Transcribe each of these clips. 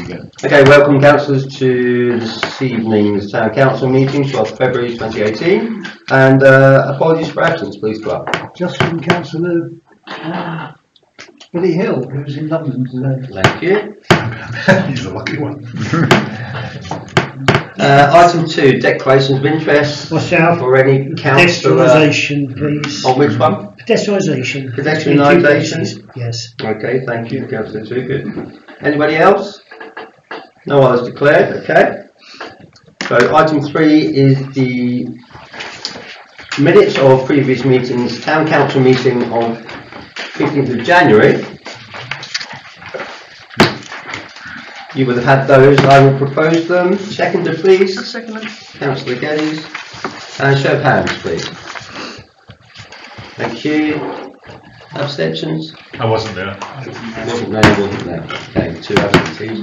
Okay, welcome councillors to this evening's Town Council meeting, 12th February 2018. And apologies for absence, please go up. Just from Councillor Billy Hill, who's in London today. Thank you. He's a lucky one. Item 2, declarations of interest. What's out? For any councillor. Pedestrianisation, please. On which one? Pedestrianisation. Pedestrianisation? Yes. Okay, thank you, Councillor 2. Good. Anybody else? No others declared. Okay. So item 3 is the minutes of previous meetings. Town Council meeting on 15th of January. You would have had those. I will propose them. Seconder, please. Seconder. Councillor Geddes. And show of hands, please. Thank you. Abstentions? I wasn't there. Wasn't there. Okay, 2 absentees.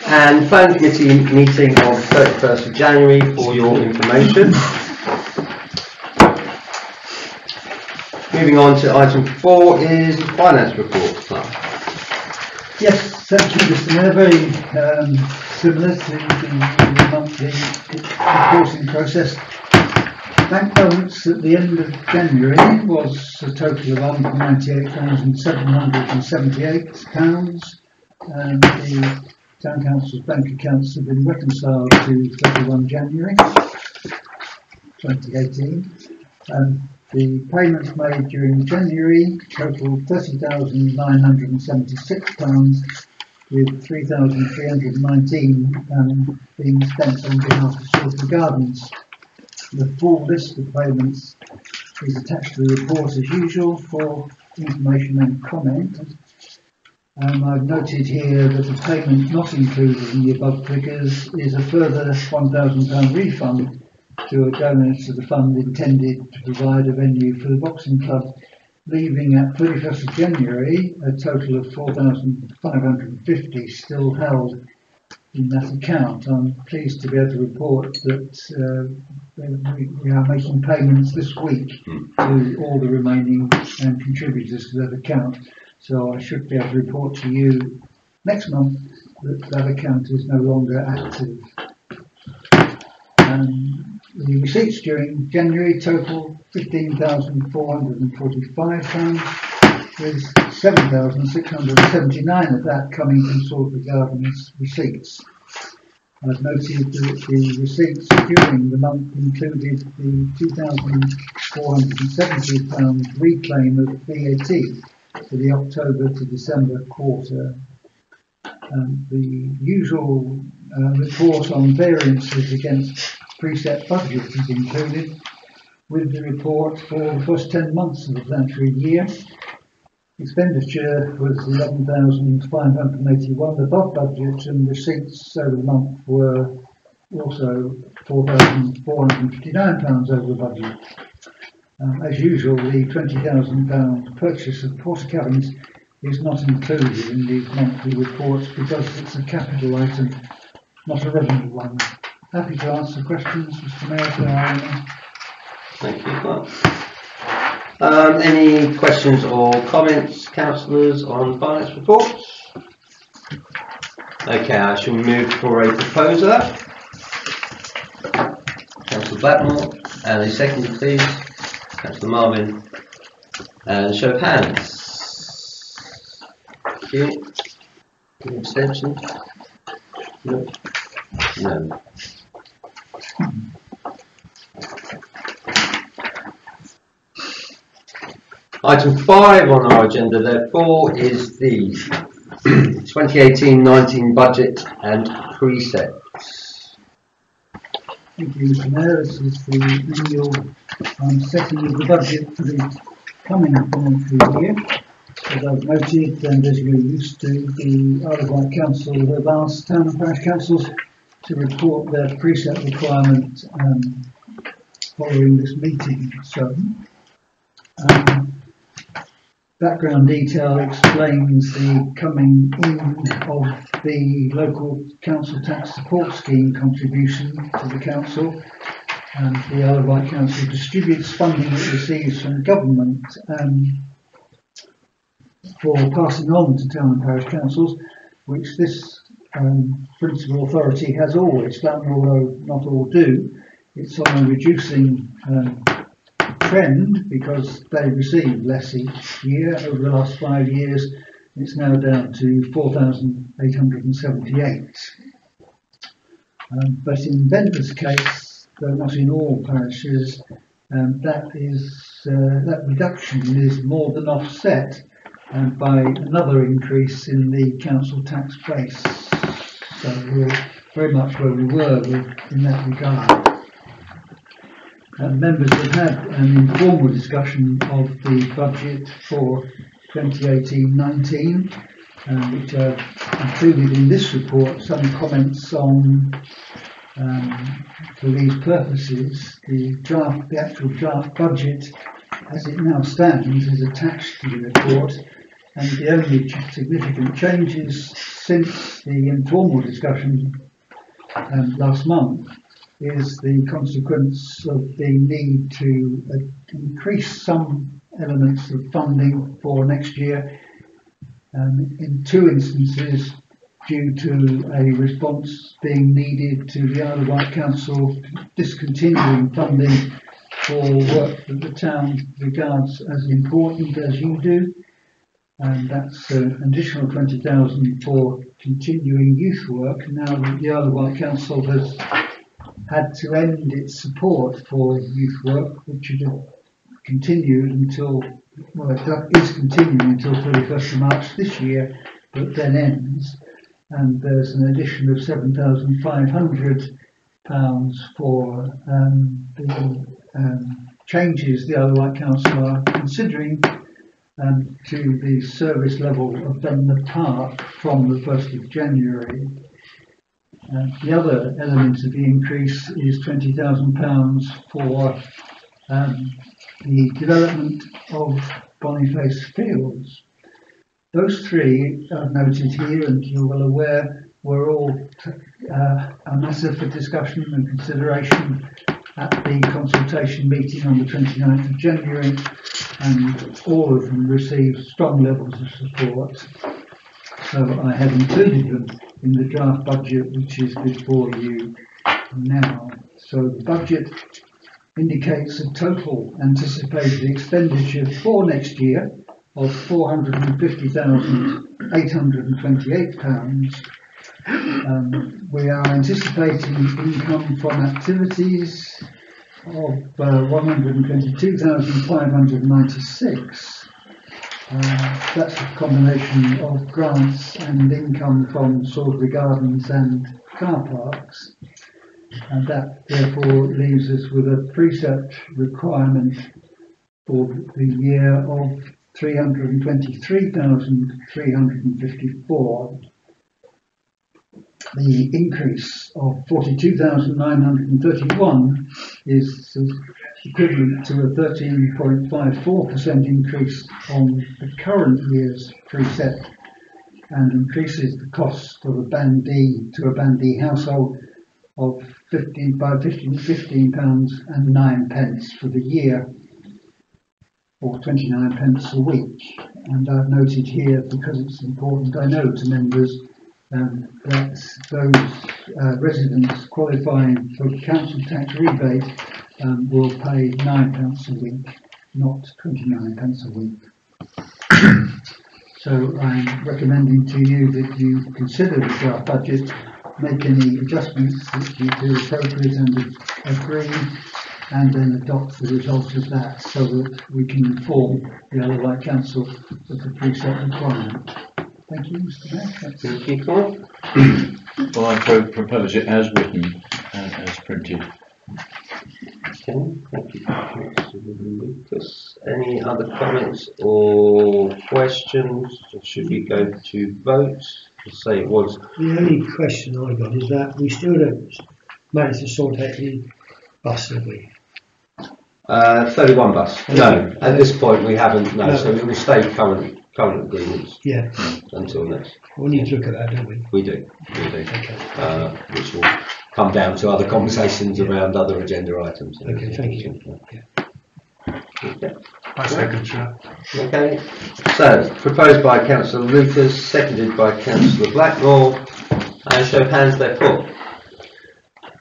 And Planning Committee meeting on 31st of January for your information. Moving on to item 4 is the finance report. Yes, thank you, Mr. Mayor. Very similar to the monthly reporting process. Bank balance at the end of January was a total of £198,778, and the Town Council's bank accounts have been reconciled to 31 January 2018. The payments made during January totaled £30,976, with £3,319 being spent on behalf of Salisbury Gardens. The full list of payments is attached to the report as usual for information and comment. I've noted here that a payment not included in the above figures is a further £1,000 refund to a donor to the fund intended to provide a venue for the boxing club, leaving at 31st of January a total of £4,550 still held in that account. I'm pleased to be able to report that we are making payments this week to all the remaining contributors to that account. So I should be able to report to you next month that that account is no longer active. The receipts during January total £15,445, with £7,679 of that coming from Salisbury Gardens receipts. I've noted that the receipts during the month included the £2,470 reclaim of VAT for the October to December quarter. The usual report on variances against preset budget is included, with the report for the first 10 months of the financial year. Expenditure was £11,581 above budget, and receipts over the month were also £4,459 over budget. As usual, the £20,000 purchase of porta cabins is not included in these monthly reports because it's a capital item, not a revenue one. Happy to answer questions, Mr. Mayor, if there are any. Thank you, Clark. Any questions or comments, councillors, on finance reports? Okay, I shall move for a proposer. Councillor Ventnor, and a seconder, please. Councillor Marvin, and show of hands. Thank you. Any abstentions? No. No. Item 5 on our agenda, therefore, is the 2018-19 budget and precepts. Thank you, Mr. Mayor. This is the annual setting of the budget for the coming financial year. As I've noted, and as you're used to, the Isle of Wight Council have asked town and parish councils to report their precept requirement following this meeting. So, background detail explains the coming in of the local council tax support scheme contribution to the council, and the Isle of Wight Council distributes funding it receives from government. for passing on to town and parish councils, which this principal authority has always done, although not all do. It's on a reducing trend because they receive less each year. Over the last 5 years, it's now down to 4,878. But in Ventnor's case, though not in all parishes, that reduction is more than offset by another increase in the council tax base. So we're very much where we were in that regard. Members have had an informal discussion of the budget for 2018-19, which are included in this report. Some comments on, for these purposes, the actual draft budget as it now stands is attached to the report, and the only significant changes since the informal discussion last month is the consequence of the need to increase some elements of funding for next year, in 2 instances due to a response being needed to the Isle of Wight Council discontinuing funding for work that the town regards as important as you do, and that's an additional 20,000 for continuing youth work now that the Isle of Wight Council has had to end its support for youth work, which had continued until, well, it is continuing until 31st of March this year, but then ends. And there's an addition of £7,500 for the changes the Isle of Wight Council are considering to the service level of Ventnor Park from the 1st of January. The other element of the increase is £20,000 for the development of Boniface Fields. Those 3 I've noted here, and you're well aware, were all a matter for discussion and consideration at the consultation meeting on the 29th of January, and all of them received strong levels of support. So I have included them in the draft budget which is before you now. So the budget indicates a total anticipated expenditure for next year of £450,828. We are anticipating income from activities of 122,596. That's a combination of grants and income from Salisbury Gardens and car parks, and that therefore leaves us with a precept requirement for the year of 323,354. The increase of 42,931 is equivalent to a 13.54% increase on the current year's precept, and increases the cost of a Band D to a Band D household of £15.09 for the year, or 29p a week. And I've noted here, because it's important I know to members, that those residents qualifying for council tax rebate will pay £9 a week, not 29p a week. So I'm recommending to you that you consider the draft budget, make any adjustments that you feel appropriate and agree, and then adopt the result of that, so that we can inform the Isle of Wight Council of the precept requirement. Thank you, Mr. Mayor. Thank you, Carl. Well, I propose it as written and as printed. Okay, thank you, Mr. Lucas. Any other comments or questions? Or should we go to vote? Let's say it was. The only question I got is that we still don't manage to sort out the bus, have we? 31 bus. No, at this point we haven't. No, No. so we will stay current agreements Yeah. until next. We need to look at that, don't we? We do. Okay. Which will come down to other conversations around other agenda items. Okay, thank you. Yeah. Okay. I second, Chair. Okay, so proposed by Councillor Lucas, seconded by Councillor Blackmore, and show of hands therefore.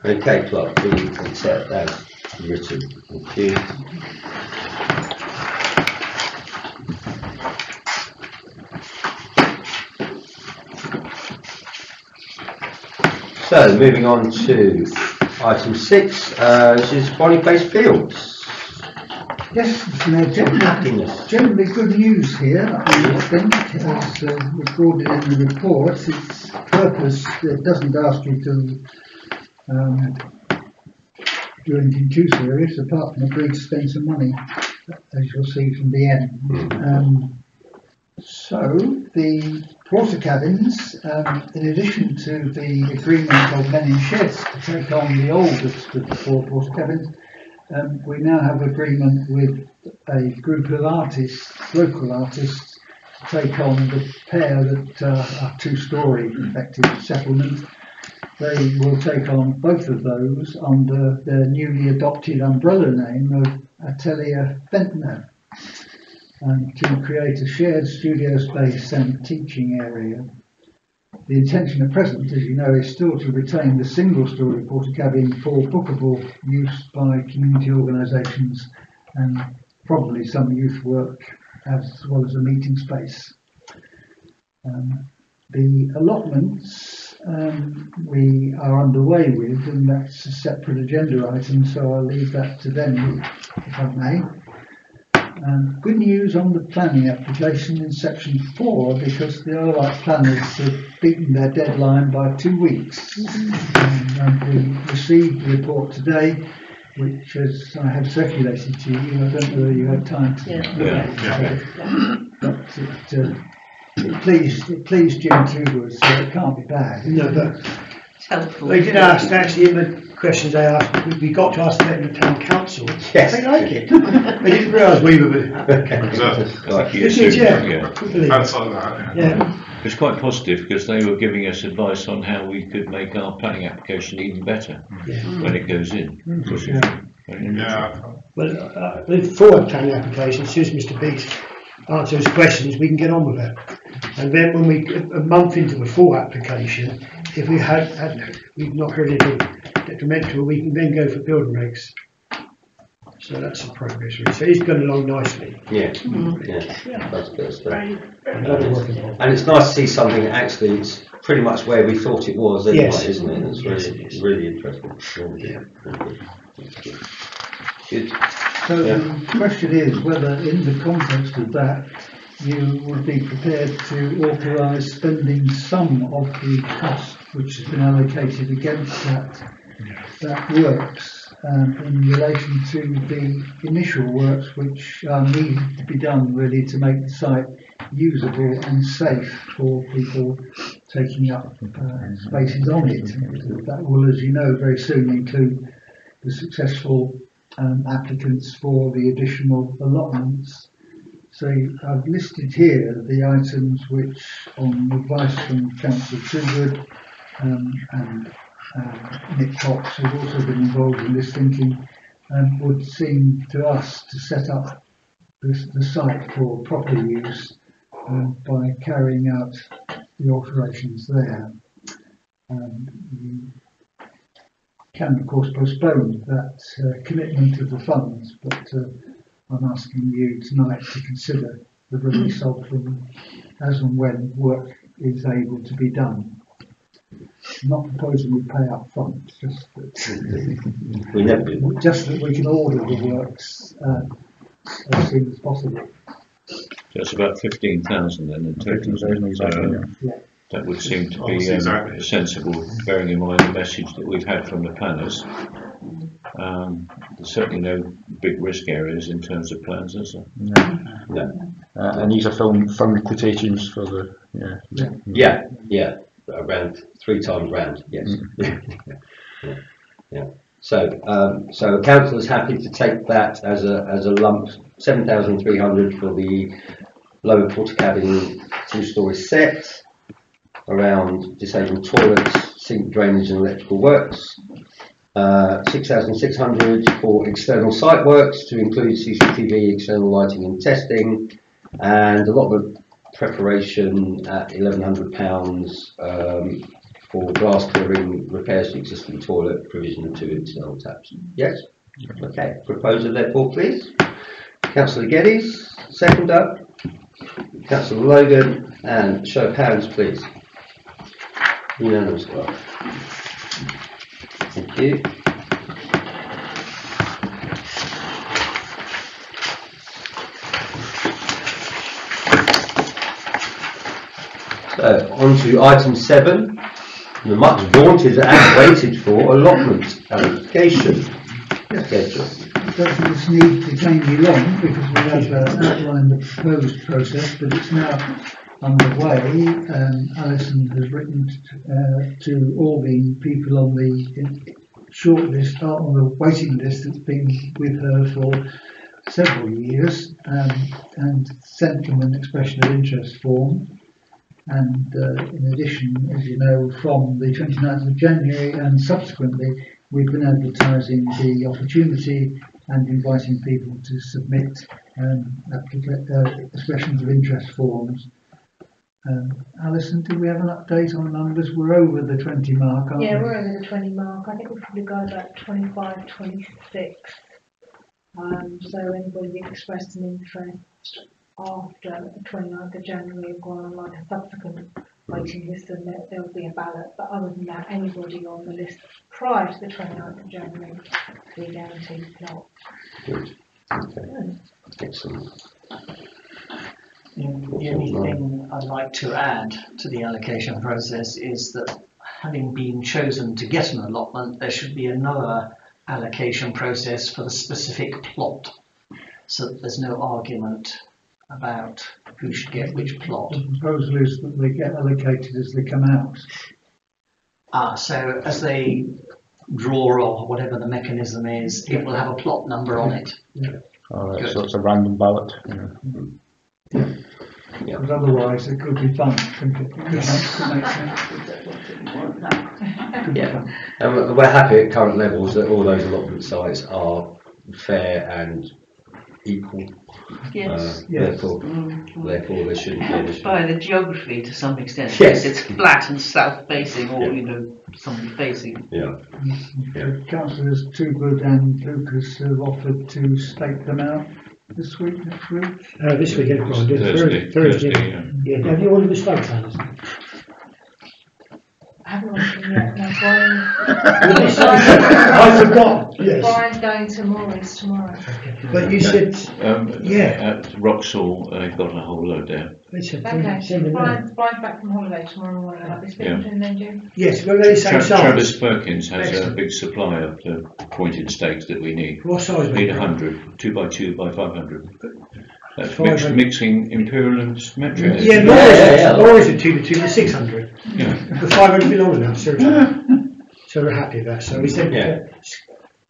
Okay, Clark, we accept that written. Thank you. So moving on to item 6, which is Boniface Fields. Yes, Mr. Mayor, generally good news here, I think, as recorded in the report. Its purpose, it doesn't ask you to do anything too serious, apart from agree to spend some money, as you'll see from the end. So, the porter cabins, in addition to the agreement of men in sheds to take on the oldest of the 4 porter cabins, we now have agreement with a group of artists, local artists, to take on the pair that are 2-storey effective settlement. They will take on both of those under their newly adopted umbrella name of Atelier Ventnor, to create a shared studio space and teaching area. The intention at present, as you know, is still to retain the single-storey porter cabin for bookable use by community organisations and probably some youth work as well as a meeting space. The allotments we are underway with, and that's a separate agenda item, so I'll leave that to them, if I may. Good news on the planning application in section 4, because the Earlite planners have beaten their deadline by 2 weeks. And we received the report today, which, as I have circulated to you, I don't know whether you had time to look at it. But it pleased Jim too, so it can't be bad. No, but It's helpful. they did ask, actually, in the questions they asked, we got to ask the Ventnor Town Council. Yes. They like it. They didn't realise we were with Exactly. This is, yeah. Quickly. Outside that, Yeah. It's quite positive because they were giving us advice on how we could make our planning application even better when it goes in. Which is very interesting. yeah. Well, the forward planning application, as soon as Mr. Beat answers questions, we can get on with it. And then when we, a month into the full application, if we we've not heard anything detrimental, we can then go for building regs. So that's a progress. So it's going along nicely. Yeah, that's good stuff. A lot of work involved. And it's nice to see something that actually is pretty much where we thought it was anyway, Yes. isn't it? It's Yes, really, it is. really interesting. Good. So the question is whether, in the context of that, you would be prepared to authorise spending some of the cost which has been allocated against that works in relation to the initial works which are needed to be done really to make the site usable and safe for people taking up spaces on it. That will, as you know, very soon include the successful applicants for the additional allotments. So I've listed here the items which, on advice from Councillor Trugood and Nick Cox, who've also been involved in this thinking, would seem to us to set up the site for proper use by carrying out the alterations there. You can, of course, postpone that commitment of the funds, but I'm asking you tonight to consider the release of them as and when work is able to be done. I'm not proposing we pay up front, just that, We never do. just that we can order the works as soon as possible. So it's about 15,000 then in total. So Yeah. that would seem to be Exactly. sensible, bearing in mind the message that we've had from the planners. There's certainly no big risk areas in terms of plans, is there? No. And these are phone quotations for the Yeah, around 3 times round. Yes. Yeah. So council is happy to take that as a lump, 7,300 for the lower porter cabin 2-storey set, around disabled toilets, sink drainage and electrical works, 6,600 for external site works to include CCTV, external lighting and testing, and a lot of preparation at £1,100 for glass clearing, repairs to existing toilet, provision of 2 internal taps. Yes? Okay, proposer therefore please. Councillor Geddes, seconder. Councillor Logan, and show of hands please. Unanimous vote. Thank you. So, on to item 7, the much vaunted and waited for allotment allocation schedule. I don't think this needs to change you long because we have outlined the proposed process, but it's now underway. Alison has written to all the people on the short list, on the waiting list that's been with her for several years, and sent them an expression of interest form. And in addition, as you know, from the 29th of January and subsequently, we've been advertising the opportunity and inviting people to submit expressions of interest forms. Alison, do we have an update on numbers? We're over the 20 mark, aren't we? Yeah, we're over the 20 mark. I think we'll probably go about 25, 26. So anybody that expressed an interest after the 29th of January have gone on like a subsequent waiting list, and there'll be a ballot. But other than that, anybody on the list prior to the 29th of January will be guaranteed a plot. Good. Okay. Excellent. The only thing I'd like to add to the allocation process is that having been chosen to get an allotment, there should be another allocation process for the specific plot, so that there's no argument about who should get which plot. The proposal is that they get allocated as they come out. So as they draw or whatever the mechanism is, it will have a plot number on it. Alright, Good. so it's a random ballot. Yeah. But otherwise, it could be fun. Yeah. And we're happy at current levels that all those allotment sites are fair and equal. Yes. Therefore there shouldn't be an issue. By the geography to some extent. Yes. It's flat and south facing, or Yeah. somebody facing. Yeah. Councillors Too Good and Lucas have offered to stake them out this week, next week. This weekend, Thursday. Thursday. Yeah. Yeah. Have you ordered the stakes, Alison? I haven't ordered them yet. No, I forgot. Yes. Brian's going to Morris tomorrow. But you said, At Roxall, they've got a whole load there. they said Okay, send them Brian's back from holiday tomorrow morning. I'll be speaking to him then, Jim. Yes, well, they say size. Travis Perkins has a Excellent. big supply of the pointed stakes that we need. What size? We need 100, 2 by 2 by 500. That's 500. mixing Imperial and Metro. Yeah, Morris at 2 to 2 to 600. Yeah. The 500 belongs now, so we're happy with that. So we said,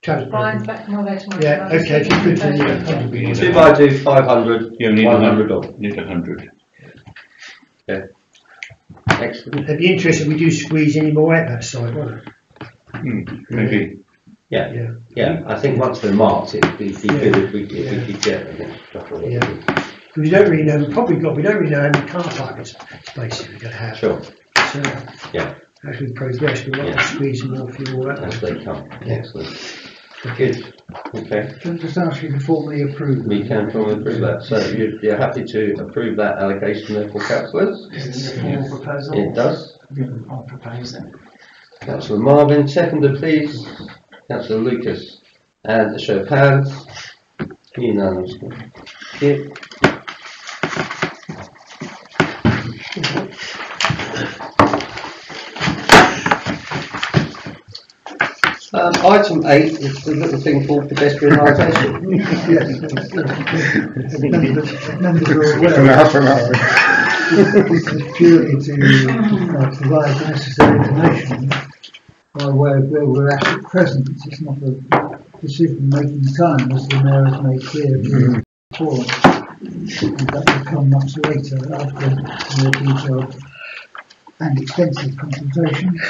Travis Brian's Perkins. back from holiday tomorrow. Yeah, so I'll be okay, if you speaking could, to him then Thursday. We need 2 by 2, 500, You need 100 100. Need 100. Excellent. It'd be interesting if we do squeeze any more at that side, won't it? Maybe. Yeah, I think once they're marked, it'd be good if we could get them. Yeah. We don't really know, we don't really know how many car parking spaces we're going to have. Sure. So, Yeah. as we progress, we want to squeeze more fuel out. As they come. Excellent. Good. Okay. Can I just ask you to formally approve? We can formally approve that. So you're happy to approve that allocation therefore, councillors? Is this a formal proposal? It does. I'll propose it. Councillor Marvin, seconder please. Councillor Lucas. And a show of hands. Unanimous. Thank you. Item 8 is the little thing called pedestrianisation. Members are aware. This is purely to provide the necessary information by way of where we're at present. It's not a decision-making time, as the Mayor has made clear during the forum. And that will come much later after more detailed and extensive consultation.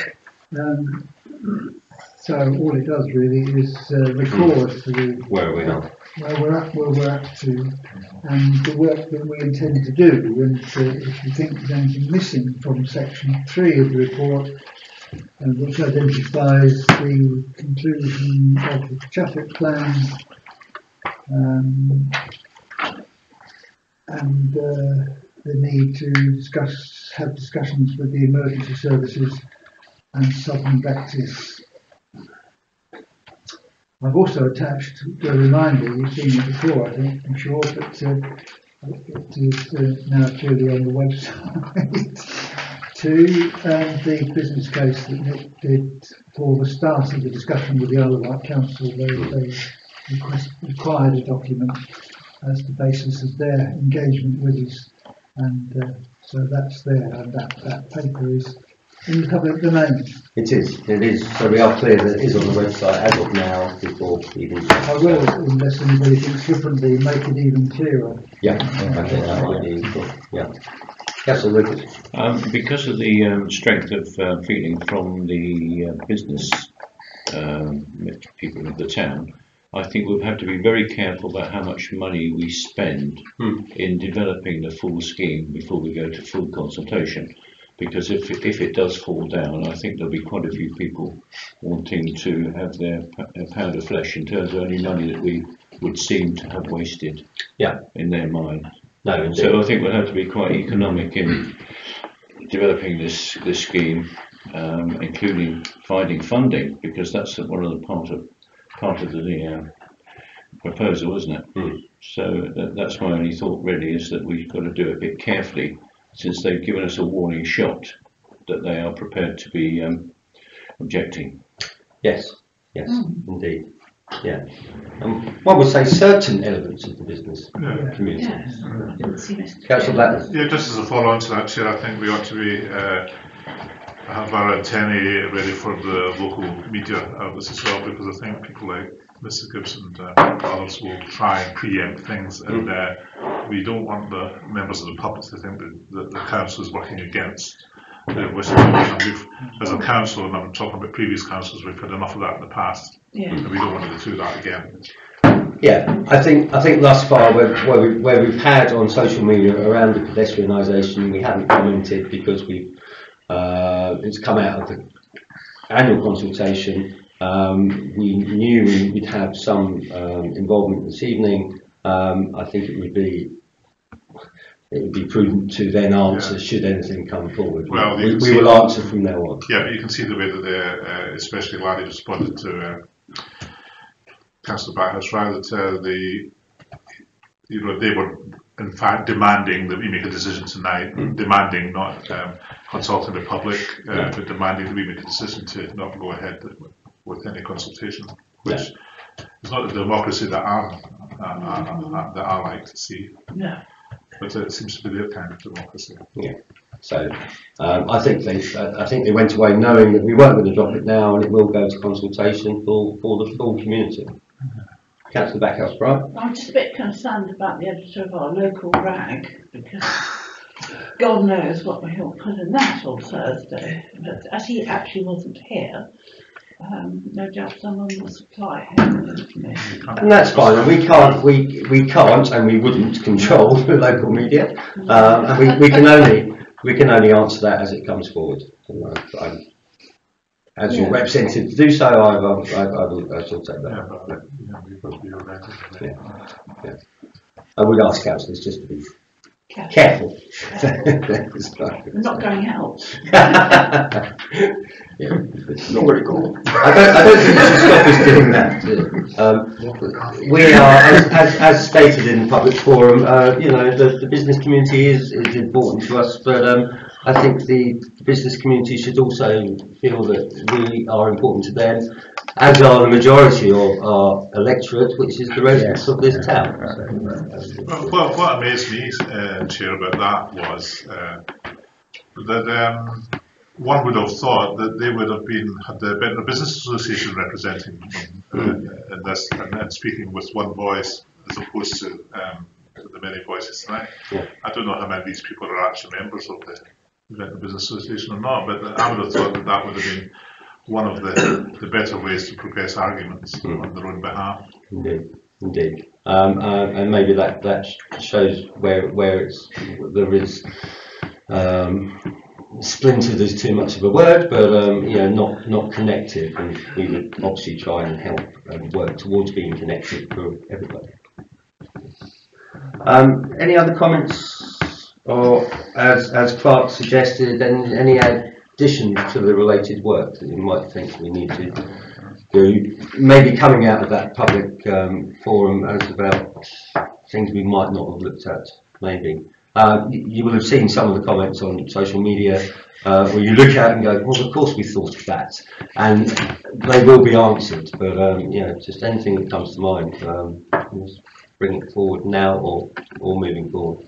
So all it does really is record Where we are. where we're up to, and the work that we intend to do. And if you think there's anything missing from section 3 of the report, which identifies the conclusion of the traffic plan, and the need to have discussions with the emergency services and Southern Baptists. I've also attached a reminder, you've seen it before, I think, I'm sure, but it is now clearly on the website, to the business case that Nick did for the start of the discussion with the Isle of Wight Council. They required a document as the basis of their engagement with us, and so that's there, and that paper is in the public domain. It is. So we are clear that it is on the website as of now, before even... I will, unless anybody thinks differently, make it even clearer. Yeah, I think that might be useful. Yeah. Councillor Lucas. Because of the strength of feeling from the business people of the town, I think we'll have to be very careful about how much money we spend in developing the full scheme before we go to full consultation. Because if it does fall down, I think there'll be quite a few people wanting to have their pound of flesh in terms of any money that we would seem to have wasted in their mind. No, indeed. So I think we'll have to be quite economic in developing this scheme, including finding funding, because that's one of the part of the proposal, isn't it? So that's my only thought really, is that we've got to do it a bit carefully, since they've given us a warning shot that they are prepared to be objecting. Yes, indeed. Yeah. One would say certain elements of the business community. Councillor Blackman. Yeah, just as a follow-on to that, Chair, I think we ought to be have our antennae ready for the local media outlets as well, because I think people like Mr. Gibbs and others will try and preempt things, and we don't want the members of the public to think that the council is working against Western Scotland. As a council, and I'm talking about previous councils, we've had enough of that in the past, and we don't want to do that again. Yeah, I think thus far where we've had on social media around the pedestrianisation, we haven't commented because it's come out of the annual consultation. We knew we'd have some involvement this evening. I think it would be prudent to then answer should anything come forward. Well, we will answer from now on. Yeah, but you can see the way that they, especially Larry, responded to Councillor Bathurst, right? That they were in fact demanding that we make a decision tonight, demanding, not consulting the public, but demanding that we make a decision to not go ahead with any consultation, which is not the democracy that I like to see. But it seems to be their kind of democracy. Yeah. So I think they went away knowing that we weren't going to drop it now, and it will go to consultation for the full community. Councillor Backhouse, right? I'm just a bit concerned about the editor of our local rag, because God knows what he'll put in that on Thursday. But as he actually wasn't here, no doubt someone will supply him with information. And that's fine. And we can't, and we wouldn't control the local media. And we can only answer that as it comes forward. As your representative to do so, I shall take that. I would ask councillors just to be careful. We're not going out. It's not very cool. I don't think you should stop us doing that. We are, as stated in the public forum, the business community is important to us, but I think the business community should also feel that we are important to them, as are the majority of our electorate, which is the residents of this town. Well, what amazed me, Chair, about that was that one would have thought that they would have had the Ventnor Business Association representing them in this, and speaking with one voice as opposed to the many voices tonight. I don't know how many of these people are actually members of the Ventnor Business Association or not, but I would have thought that would have been one of the better ways to progress arguments on their own behalf. Indeed. And maybe that shows where there is splintered is too much of a word, but not connected, and we would obviously try and help and work towards being connected for everybody. Any other comments, or as Clark suggested, any addition to the related work that you might think we need to do, maybe coming out of that public forum as about things we might not have looked at, maybe. You will have seen some of the comments on social media where you look at it and go, well, of course we thought of that, and they will be answered, but just anything that comes to mind, just bring it forward now or moving forward.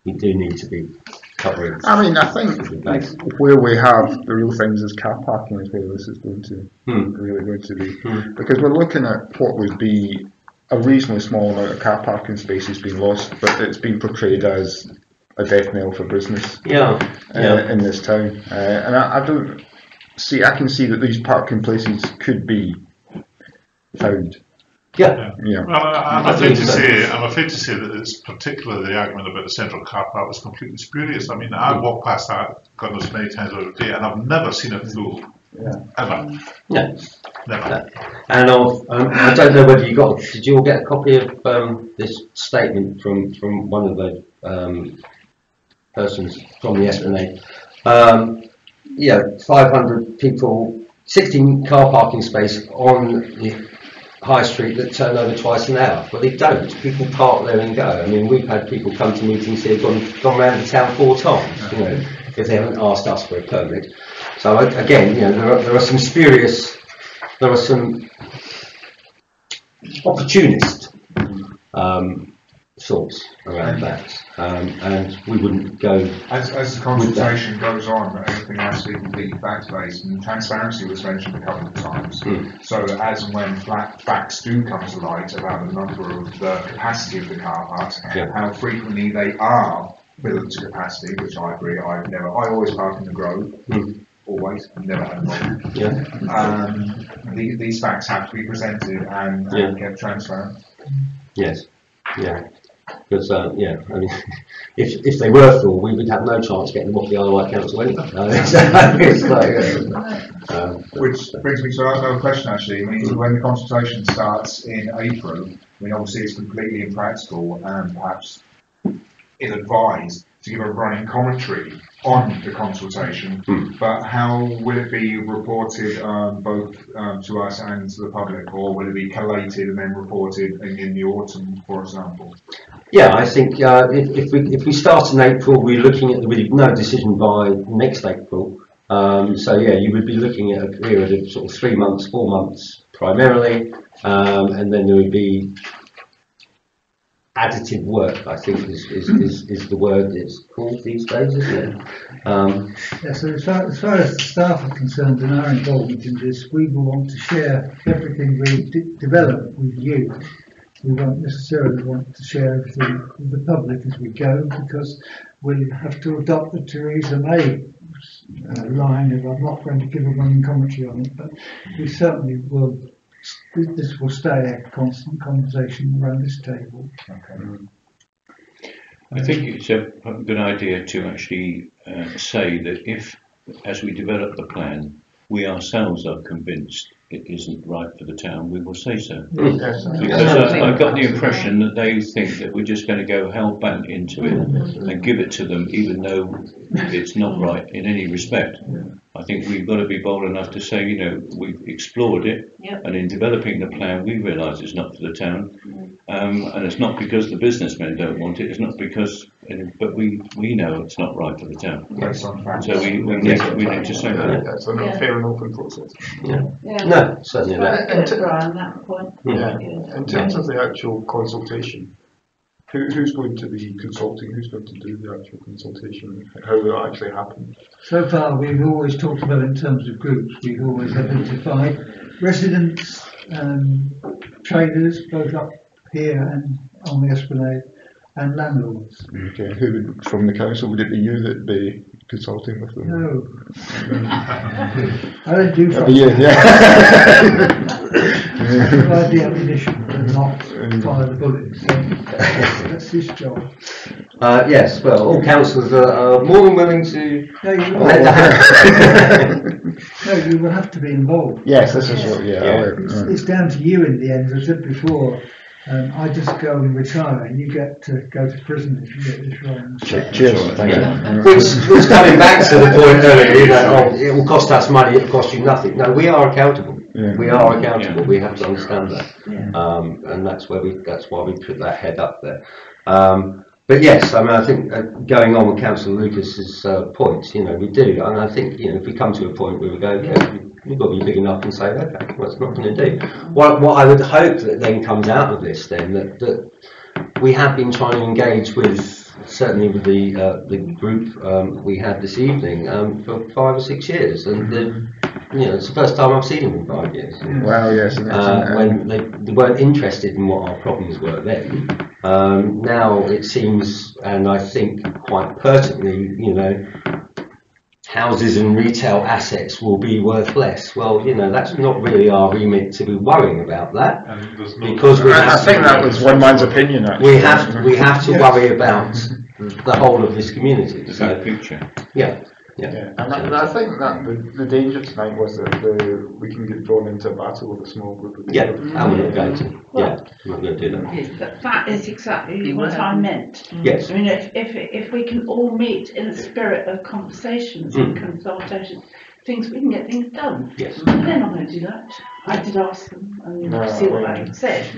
We do need to be covering. I mean, I think where we have the real things is car parking is where this is going to really going to be, because we're looking at what would be a reasonably small amount of car parking spaces being lost, but it's been portrayed as a death knell for business in this town, and I don't see. I can see that these parking places could be found. Yeah. Well, I'm afraid to say that it's particularly the argument about the central car park was completely spurious. I mean, I walk past that God knows many times over the day, and I've never seen it full. Ever. No. Never. And I don't know whether did you all get a copy of this statement from one of the persons from the Esplanade? 500 people, 16 car parking space on the high street that turn over twice an hour. Well, they don't. People park there and go. I mean, we've had people come to meetings here, gone around the town 4 times, if they haven't asked us for a permit. So again, there are some spurious, there are some opportunist thoughts around that, and we wouldn't go. As the consultation goes on, everything has to be completely fact-based, and transparency was mentioned a couple of times. So as and when facts do come to light about the number of the capacity of the car parks, how frequently they are filled to capacity, which I agree. I always park in the Grove. Always, I've never had a problem. These facts have to be presented and kept transparent. Yes, because I mean, if they were full, we would have no chance getting them off the Isle of Wight Council anyway. Which brings me to another question actually. I mean, when the consultation starts in April, I mean, obviously it's completely impractical and perhaps ill-advised to give a running commentary on the consultation, but how will it be reported both to us and to the public, or will it be collated and then reported in the autumn, for example? Yeah, I think if we start in April, we're looking at no decision by next April. So you would be looking at a period of sort of 3 months, 4 months primarily, and then there would be additive work, I think is the word it's called these days, isn't it? So as far as the staff are concerned and our involvement in this, we will want to share everything we develop with you. We won't necessarily want to share everything with the public as we go, because we'll have to adopt the Theresa May line of I'm not going to give a running commentary on it, but we certainly will. This will stay a constant conversation around this table. I think it's a good idea to actually say that if, as we develop the plan, we ourselves are convinced it isn't right for the town, we will say so. Because I've got the impression that they think that we're just going to go hell-bent into it and give it to them, even though it's not right in any respect. I think we've got to be bold enough to say, we've explored it, and in developing the plan, we realise it's not for the town, and it's not because the businessmen don't want it. It's not because, but we know it's not right for the town. So we need to say that. It's an unfair and open process. No, certainly not. In terms of the actual consultation, who's going to be consulting? Who's going to do the actual consultation? How will it actually happen? So far, we've always talked about in terms of groups. We've always identified residents, traders, both up here and on the Esplanade, and landlords. Okay. Who would, from the council, would it be you that be consulting with them? No. I don't do Every year, funding. yeah. I provide the ammunition, but not fire the bullets. So that's his job. Yes, well, all councillors are more than willing to No, you lend a hand. no, you will have to be involved. Yes, this is what, It's down to you in the end. As I said before, I just go and retire, and you get to go to prison if you get this wrong. Cheers. Thank you. Which coming back to the point earlier, that it will cost us money, it will cost you nothing. No, we are accountable. Yeah. We are accountable. We have to understand that, Yeah. and that's why we put that head up there. But yes, I mean, I think going on with Councillor Lucas's points, you know, we do, and I think, you know, if we come to a point where we go, okay, we've got to be big enough and say, okay, what's not going to do? What I would hope that then comes out of this, then that we have been trying to engage with, certainly with the group we had this evening for 5 or 6 years, and you know, it's the first time I've seen them in 5 years. Well, yes. When they weren't interested in what our problems were then. Now it seems, and I think quite pertinently, you know, houses and retail assets will be worth less. Well, you know, that's not really our remit to be worrying about that, And there's no, because I think that was one man's opinion, actually. we have to worry about the whole of this community. The So big picture. yeah. Yeah, and I think that the danger tonight was that we can get drawn into a battle with a small group of people. Yeah, and we're not going to. Yeah, we're not going to do that. That is exactly what I meant. Yes. I mean, if we can all meet in a spirit of conversations and consultations, we can get things done. Yes. And they're not going to do that. I did ask them, and see what they said.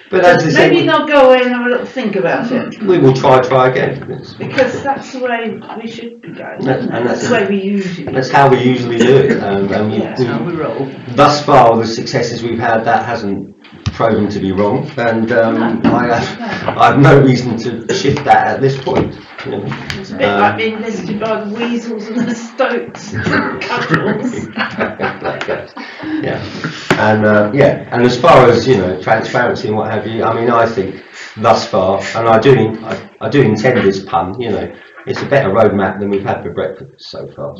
But as I said, maybe they'll go away and have a little think about it. we will try again. Because that's the way we should be going. And That's the way we usually. That's how we usually do it. That's how we roll. Thus far, the successes we've had, that hasn't proven to be wrong, and I have no reason to shift that at this point. You know. It's a bit like being visited by the weasels and the stoats cuddles. Yeah, and as far as, you know, transparency and what have you, I mean, I think thus far, and I do intend this pun, you know, it's a better roadmap than we've had for breakfast so far.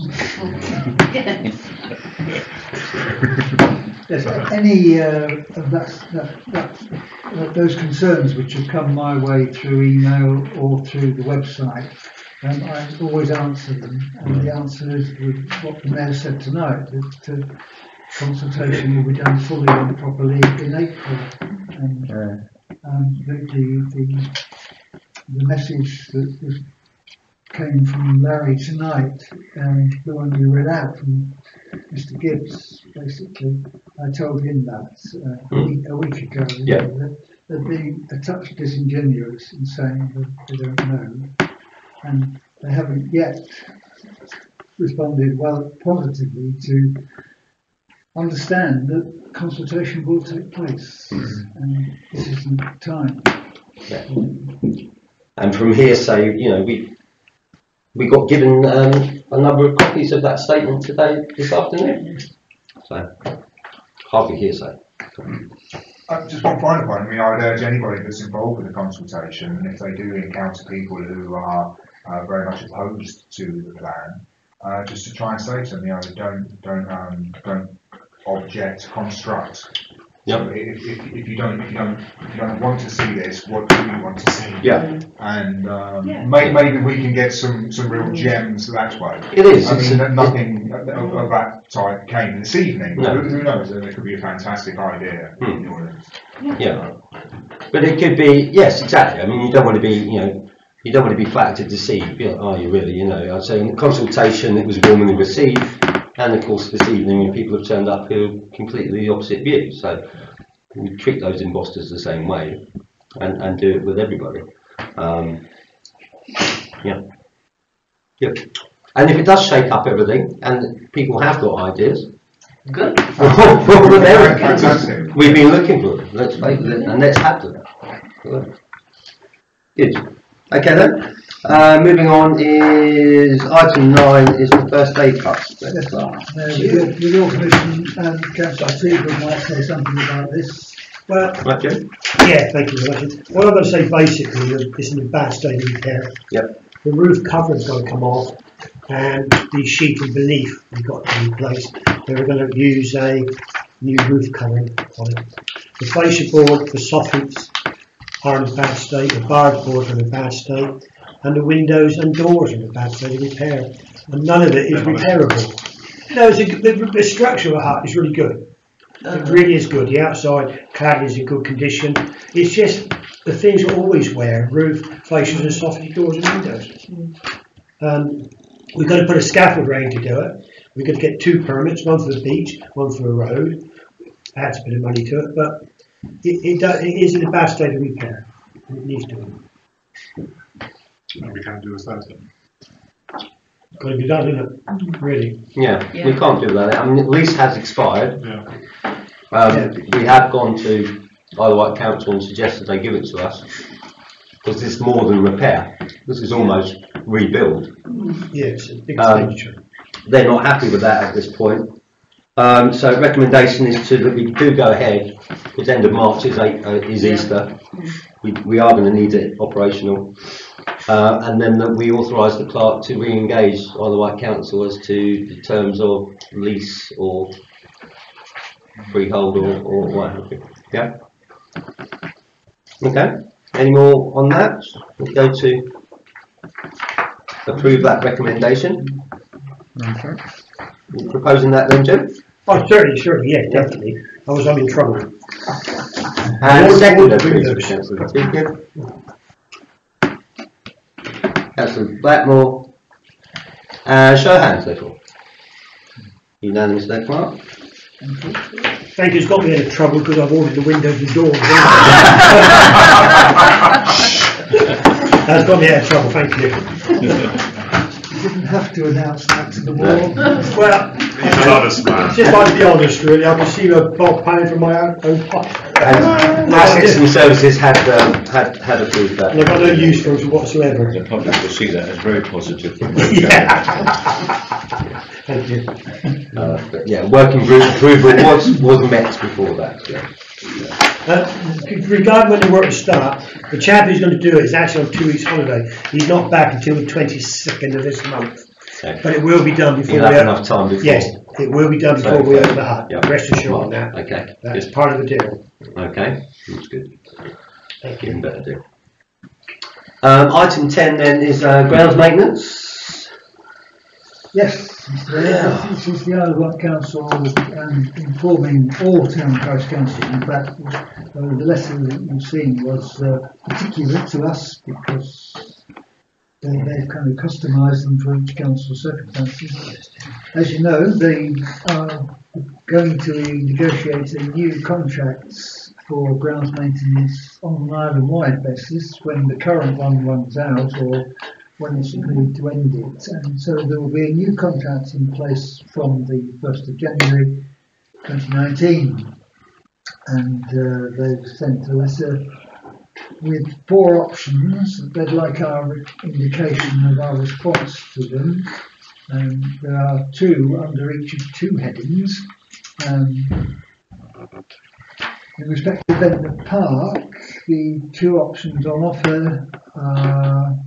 Yes, any of those concerns which have come my way through email or through the website, I always answer them, and the answer is with what the Mayor said tonight, that consultation will be done fully and properly in April. And the message that came from Larry tonight, the one you read out from Mr. Gibbs, basically, I told him that a week ago. Yeah. That they're being a touch disingenuous in saying that they don't know, and they haven't yet responded positively to understand that consultation will take place, and this isn't the time. Yeah. And from hearsay, you know, we got given a number of copies of that statement this afternoon. So, hardly hearsay. Just one final point. I mean, I would urge anybody that's involved with the consultation, if they do encounter people who are very much opposed to the plan, just to try and say to them, you know, don't object, construct. Yep. So if you don't want to see this, what do you want to see? Yeah. And maybe we can get some real gems that way. It is. I mean, nothing of that type came this evening. No. Who knows? It could be a fantastic idea. In the audience. Yeah. But it could be, yes, exactly. I mean, you don't want to be, you know, you don't want to be flattered to deceive. You know, are you really? You know, I'd say in the consultation it was warmly received. And of course, this evening, people have turned up who are completely the opposite view. So we treat those imposters the same way, and do it with everybody. Yeah. And if it does shake up everything, and people have got ideas, Good. well, there Fantastic. we've been looking for them. Let's make them, and let's have them. Good. Okay then. Moving on is item 9 is the first aid cuts. Yes, with your permission, Councillor Teagle might say something about this. Well, Right, Jim? yeah, thank you very much. What I'm going to say basically is it's in a bad state of repair. Yep. The roof covering's got to come off, and the sheet of relief we've got to replace. They were going to use a new roof covering on it. The fascia board, the soffits are in a bad state, the barge boards are in a bad state, and the windows and doors are in a bad state of repair. And none of it is repairable. No, the structure of the hut is really good. It really is good. The outside cladding is in good condition. It's just the things we always wear: roof, fascias, and soffit doors and windows. We've got to put a scaffold range to do it. We've got to get 2 permits, one for the beach, one for the road. Adds a bit of money to it, but it is in a bad state of repair. It needs to be. And we can't do without it. Got to be done, isn't it? Really. Yeah, we can't do that. I mean, the lease has expired. Yeah. We have gone to Isle of Wight Council and suggested they give it to us, because it's more than repair. This is almost rebuild. Yeah, it's a big expenditure. They're not happy with that at this point. So recommendation is that we do go ahead, because end of March is Easter. We are going to need it operational. And then that we authorise the clerk to re-engage Isle of Wight Council as to the terms of lease or freehold or what have you. Yeah? Okay. Any more on that? We'll go to approve that recommendation. Okay. You proposing that then, Jim? Oh, certainly, yeah, definitely. I'm in trouble. And second, please, Councillor Deacon. Councillor Blackmore. Show of hands, therefore. Unanimous there, Clark. Thank you, it's got me into trouble because I've ordered the windows and doors. That's got me out of trouble, thank you. You didn't have to announce that to the world. Well, He's an honest man. just like to be honest, really. I can see a bob paying from my own pocket. And Assets and Services had approved that. And I've got no use for it whatsoever. The public will see that as very positive. Thank you. But yeah, working group approval was met before that. Yeah. Regarding when the work will start, the chap who's going to do it is actually on 2 weeks holiday. He's not back until the 22nd of this month. Okay. But it will be done before You'll have enough time before. Yes, it will be done before we open the hut. Yeah. Rest assured on that. Okay. That's part of the deal. Okay. That's good. Thank you. Even better deal. Item 10 then is grounds maintenance. Yes, this is the Isle of Wight Council informing all town parish councils. In fact, the letter that you've seen was particular to us because they've kind of customised them for each council's circumstances. As you know, they are going to negotiate a new contract for grounds maintenance on an island-wide basis when the current one runs out or when it's agreed to end it. And so there will be a new contract in place from the 1st of January 2019. And they've sent a letter with 4 options. They'd like our indication of our response to them. There are 2 under each of 2 headings. In respect to Ventnor Park, the 2 options on offer are,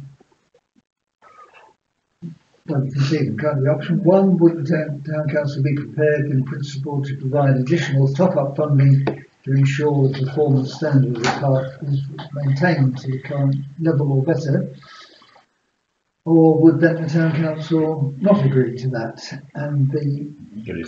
well, you can see them currently. Option 1, would the Town Council be prepared in principle to provide additional top-up funding to ensure the performance standard of the park is maintained to the current level or better? Or would Ventnor Town Council not agree to that? And the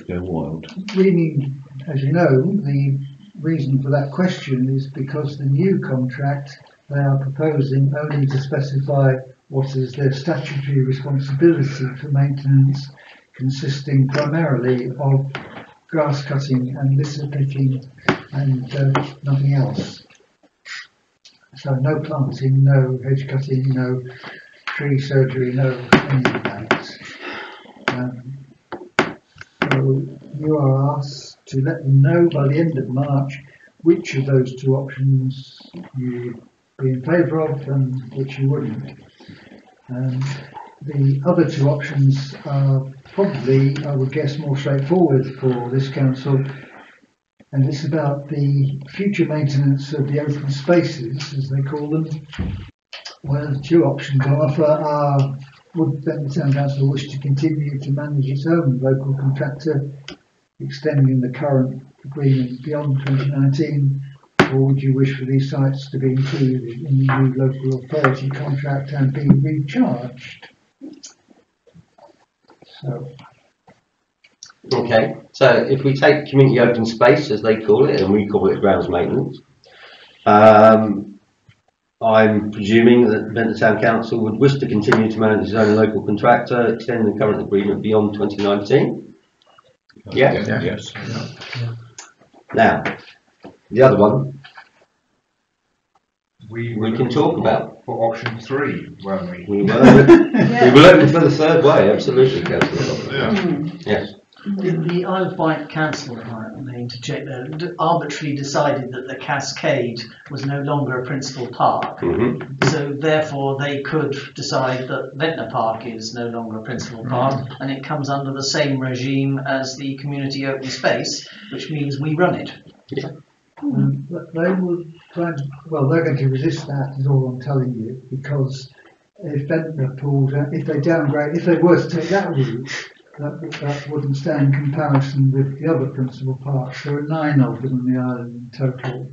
Go wild. reason, as you know, the reason for that question is because the new contract they are proposing only to specify what is their statutory responsibility for maintenance, consisting primarily of grass cutting and litter picking and nothing else. So no planting, no hedge cutting, no tree surgery, no any of that. So you are asked to let them know by the end of March which of those 2 options you would be in favour of and which you wouldn't. The other 2 options are probably, I would guess, more straightforward for this council, and it's about the future maintenance of the open spaces, as they call them, where the 2 options on offer are would then the Town Council wish to continue to manage its own local contractor, extending the current agreement beyond 2019, or would you wish for these sites to be included in the new local authority contract and be recharged? So, Okay, so if we take community open space, as they call it, and we call it grounds maintenance, I'm presuming that Ventnor Town Council would wish to continue to manage its own local contractor, extending the current agreement beyond 2019. Yeah? Yes. Now, the other one We can talk about. For option 3, weren't we? We will open for the third way, absolutely, Councillor. Yeah. Yes. The Isle of Wight Council, if I may interject there, arbitrarily decided that the Cascade was no longer a principal park. So therefore they could decide that Ventnor Park is no longer a principal park, and it comes under the same regime as the community open space, which means we run it. but they would try and, well, they're going to resist that, is all I'm telling you, because if Ventnor pulls out, if they downgrade, if they were to take that route, that wouldn't stand in comparison with the other principal parks. There are 9 of them in the island in total,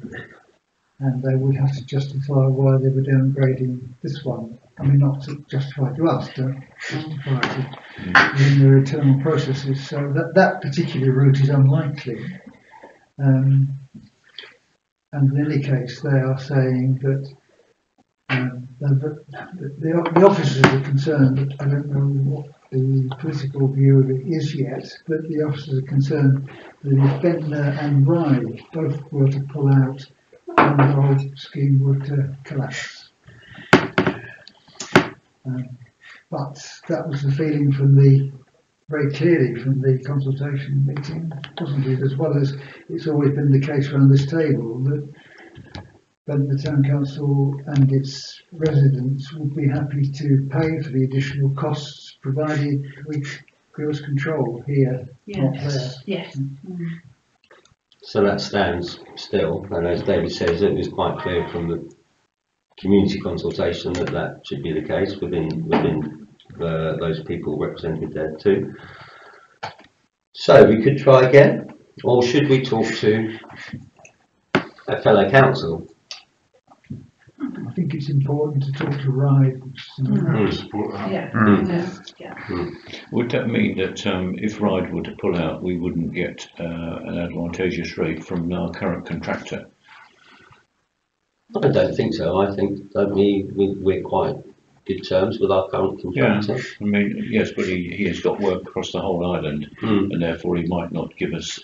and they would have to justify why they were downgrading this one. I mean, not to justify to us, to justify it in their internal processes. So that particular route is unlikely. And in any case, they are saying that the officers are concerned, that I don't know what the political view of it is yet, but the officers are concerned that if Ventnor and Rye both were to pull out, then the whole scheme would collapse. But that was the feeling very clearly from the consultation meeting, wasn't it? As well as it's always been the case around this table that Ventnor Town Council and its residents would be happy to pay for the additional costs, provided we give us control here, not there. Yes. So that stands still, and as David says, it was quite clear from the community consultation that should be the case within those people represented there too. So we could try again, or should we talk to a fellow council? I think it's important to talk to Rye. Would that mean that if Ride were to pull out, we wouldn't get an advantageous rate from our current contractor? I don't think so. I think we're quite good terms with our current contractor. Yeah, I mean, yes, but he has got work across the whole island, and therefore he might not give us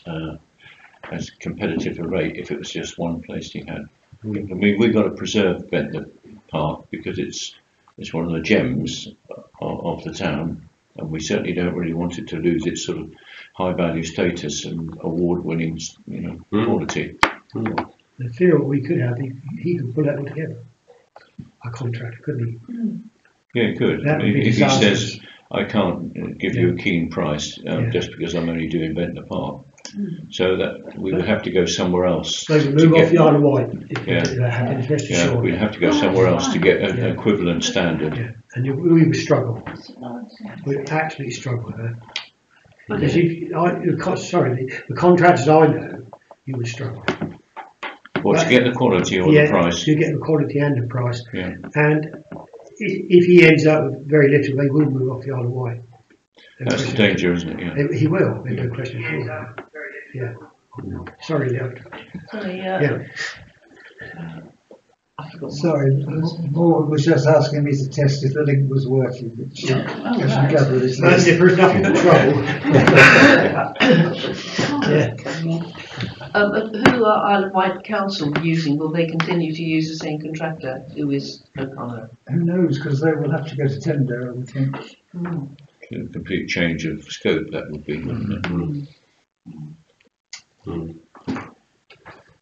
as competitive a rate if it was just one place he had. I mean, we've got to preserve Ventnor Park because it's one of the gems of the town, and we certainly don't really want it to lose its sort of high value status and award-winning, quality. The feel we could have, he could pull that all together. Our contractor, couldn't he? Yeah, good. I mean, if he says, I can't give you a keen price just because I'm only doing Ventnor Park. So that we would have to go somewere else. So we move off the Isle of Wight. We'd have to go somewhere else to get an equivalent standard. Yeah, and we would struggle. We'd actually struggle there. Because the contractors I know, you would struggle. What, to get the quality or the price? To get the quality and the price. Yeah. And if he ends up with very little, they will move off the Isle of Wight. That's the danger, isn't it? Yeah. He will, there's no question at all. Yeah. Sorry, Leo. Sorry, Sorry, Maud was just asking me to test if the link was working. Which, That's if there's nothing but trouble. Who are Isle of Wight Council using? Will they continue to use the same contractor? Who is O'Connor? Who knows? Because they will have to go to tender, I would think. A complete change of scope that would be, wouldn't it?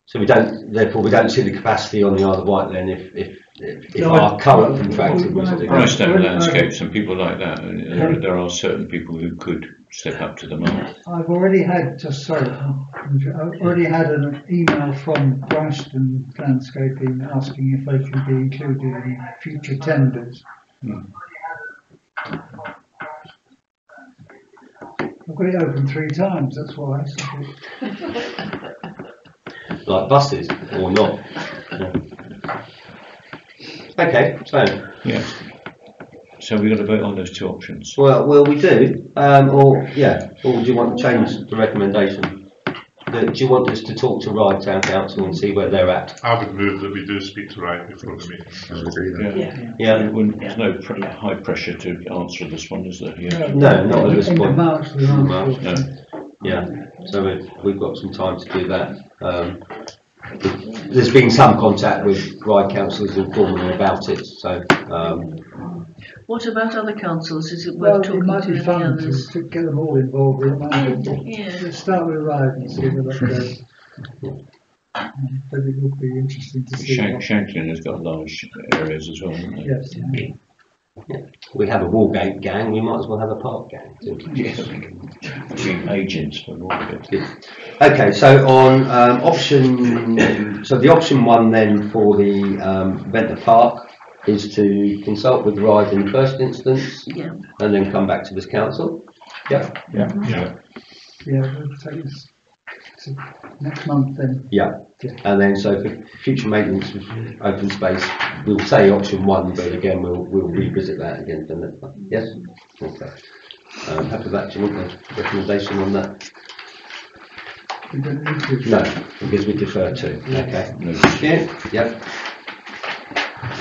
So we don't see the capacity on the Isle of Wight then if our current contractor was to Brightstone Landscapes and people like that, there are certain people who could step up to the mark. I've already had, I've already had an email from Brightstone Landscaping asking if they can be included in future tenders. I've got it open 3 times, that's why. Like buses or not? Yeah. Okay, so. Yeah. So we've got to vote on those 2 options. Well, we do. Or do you want to change the recommendation? Do you want us to talk to Ryde Town Council and see where they're at? I would move that we do speak to Ryde before the meeting. I would agree then. Yeah. There's no high pressure to answer this one, is there? Yeah. No, not at this End of point. March, we End of asked March, for. Yeah. So we've got some time to do that. There's been some contact with Ryde councillors informally about it. So. What about other councils? Is it Well, worth it talking might to be any fun others? to get them all involved in it. Yeah. Let's start with Ryde and see where that goes. But it would be interesting to see. Shanklin has got large areas as well, hasn't it? Yes. Yeah. We have a Walgate gang, we might as well have a park gang too. Being agents for all of it. Okay, so on the option 1 then for the Ventnor Park is to consult with Ryde in the first instance and then come back to this council. Yeah. Yeah, we'll take this to next month then. Yeah. And then so for future maintenance of open space, we'll say option 1, but again we'll revisit that again for next month. Yes? Okay. Happy with that, do you want a recommendation on that? We don't need to. No, because we defer to. Okay. Yep.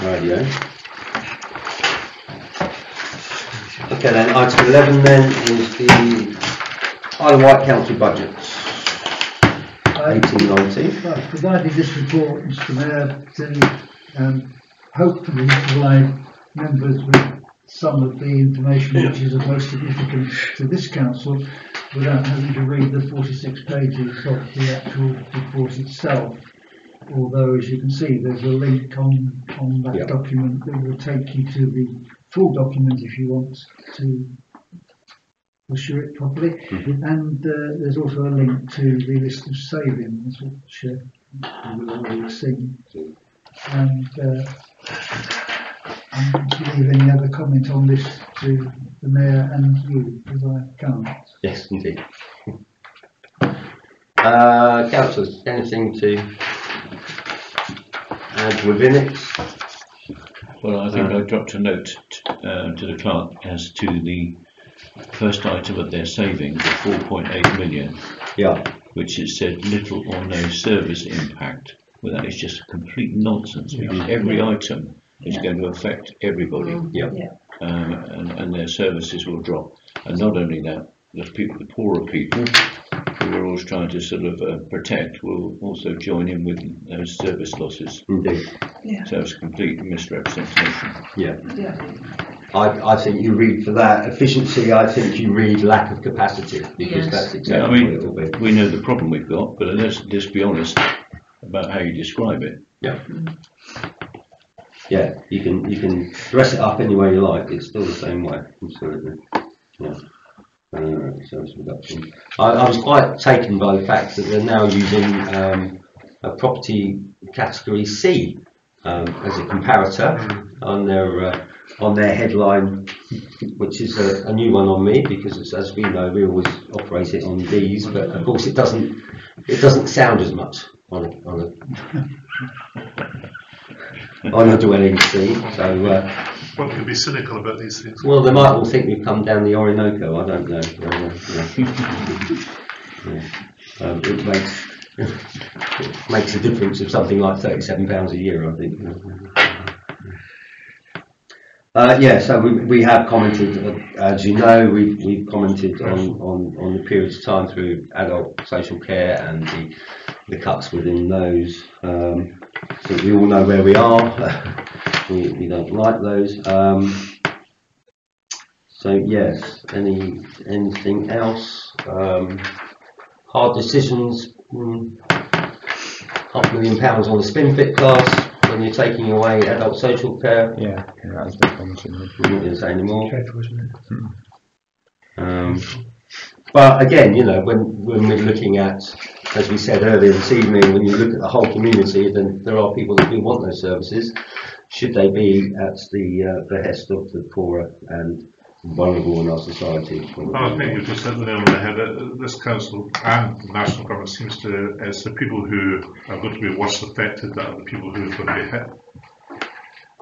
Radio. Okay then, item 11 then is the Isle of Wight Council budgets. 1819. I've provided this report, Mr. Mayor, to hopefully provide members with some of the information which is of most significance to this council without having to read the 46 pages of the actual report itself. Although, as you can see, there's a link on that document that will take you to the full document if you want to pursue it properly. And there's also a link to the list of savings, which you will already have seen. And I'm going to leave any other comment on this to the Mayor and you, because I can't. Yes, indeed. Councillors, anything to add within it? Well, I think I dropped a note to the clerk as to the first item of their savings of 4.8 million. Yeah. Which it said little or no service impact. Well, that is just complete nonsense because every item is going to affect everybody. And their services will drop. And not only that, the poorer people who we're always trying to sort of protect will also join in with those service losses. Indeed. So it's a complete misrepresentation. I think you read for that efficiency, I think you read lack of capacity, because that's exactly what it will be. We know the problem we've got, but let's just be honest about how you describe it. You can dress it up any way you like, it's still the same way, absolutely. Service reduction. I was quite taken by the fact that they're now using a property category C as a comparator on their headline, which is a new one on me, because it's, as we know, we always operate it on D's, but of course it doesn't sound as much on a dwelling C. So one can be cynical about these things. well, they might all think we've come down the Orinoco. I don't know. It makes a difference of something like £37 a year, I think. So we have commented, as you know, we've commented on the periods of time through adult social care and the cuts within those. So we all know where we are. We don't like those. So yes, anything else? Hard decisions. £500,000 on the spin-fit class when you're taking away adult social care. Yeah, that's been commented. I'm not going to say any more. But again, when we're looking at, as we said earlier this evening, when you look at the whole community, then there are people that do want those services. Should they be at the behest of the poorer and vulnerable in our society. Well, I think you've just hit the nail on the head. This council and the national government seems to, it's the people who are going to be worst affected that are the people who are going to be hit.